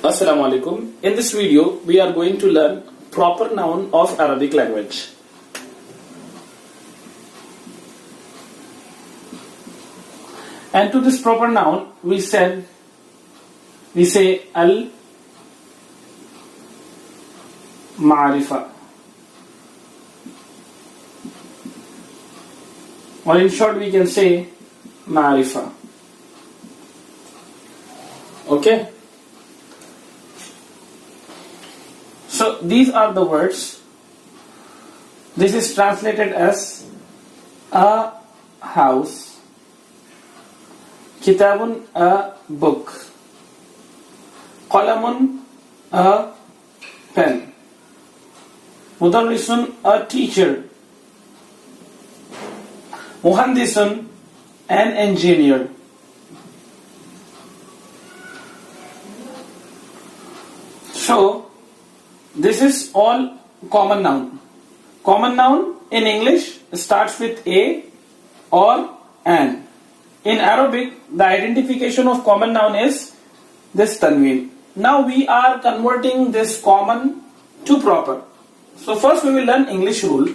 Assalamu alaikum. In this video, we are going to learn proper noun of Arabic language. And to this proper noun, we say al-ma'rifa. Or in short, we can say ma'rifa. Okay? So these are the words. This is translated as a house, kitabun a book, qalamun a pen, mudarrisun a teacher, muhandisun an engineer. So this is all common noun. Common noun in English starts with a or an. In Arabic, the identification of common noun is this tanween. Now we are converting this common to proper. So first we will learn English rule.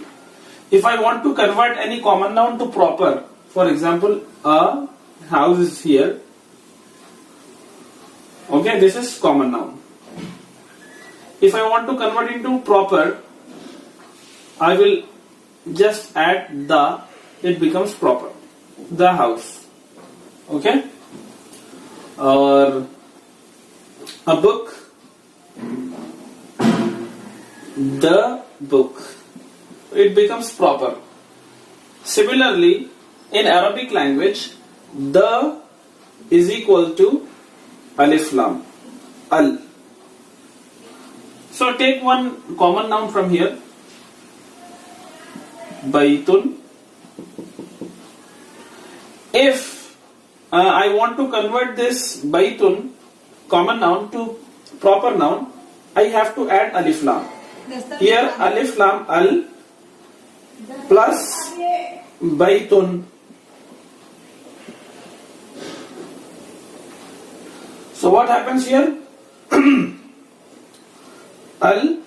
If I want to convert any common noun to proper, for example, a house is here. Okay, this is common noun. If I want to convert into proper, I will just add the, it becomes proper. The house. Okay? Or a book. The book. It becomes proper. Similarly, in Arabic language, the is equal to alif lam. Al. So take one common noun from here. Baitun. If I want to convert this baitun common noun to proper noun, I have to add alif lam. Here alif lam al plus baitun. So what happens here? Al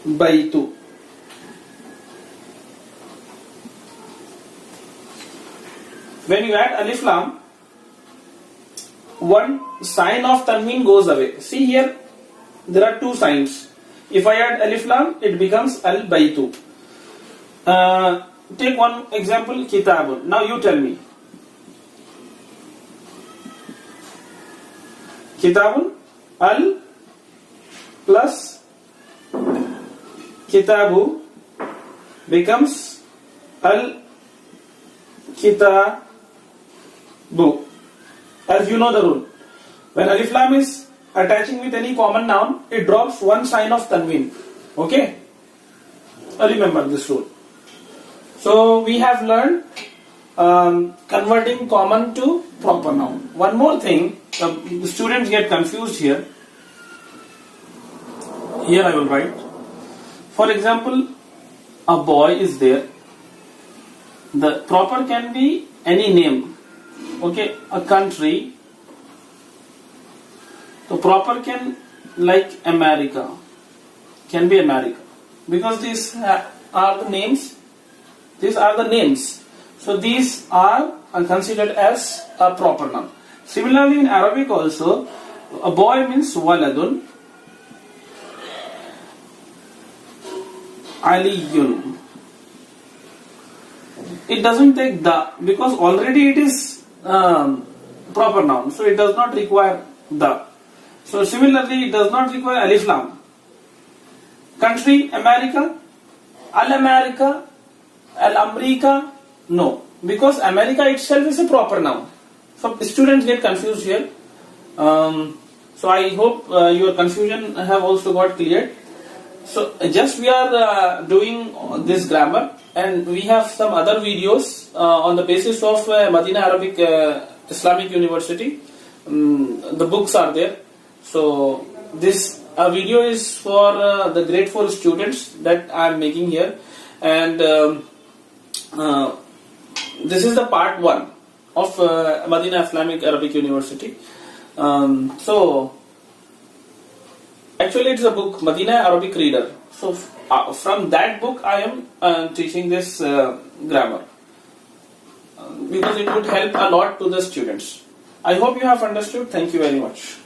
Baitu. When you add alif lam, one sign of tanween goes away. See here, there are two signs. If I add alif lam, it becomes al Baitu. Take one example, kitabun. Now you tell me. Kitabun. Al plus kitabu becomes al kitabu. As you know the rule, when alif lam is attaching with any common noun, it drops one sign of tanween. Okay? Remember this rule. So we have learned converting common to proper noun. One more thing, the students get confused here. Here I will write. For example, a boy is there. The proper can be any name. Okay, a country. So proper can like America. Can be America. Because these are the names. These are the names. So these are considered as a proper noun. Similarly in Arabic also, a boy means waladun. Aliyun. It doesn't take the, because already it is proper noun. So it does not require the. So similarly it does not require alif lam. Country, America. Al-America. Al-America. No. Because America itself is a proper noun. So students get confused here. So I hope your confusion have also got cleared. So just we are doing this grammar, and we have some other videos on the basis of Medina Arabic Islamic University. The books are there. So this video is for the grade 4 students that I am making here, and this is the part 1 of Medina Islamic Arabic University. So actually it's a book, Medina Arabic Reader. So from that book I am teaching this grammar because it would help a lot to the students. I hope you have understood. Thank you very much.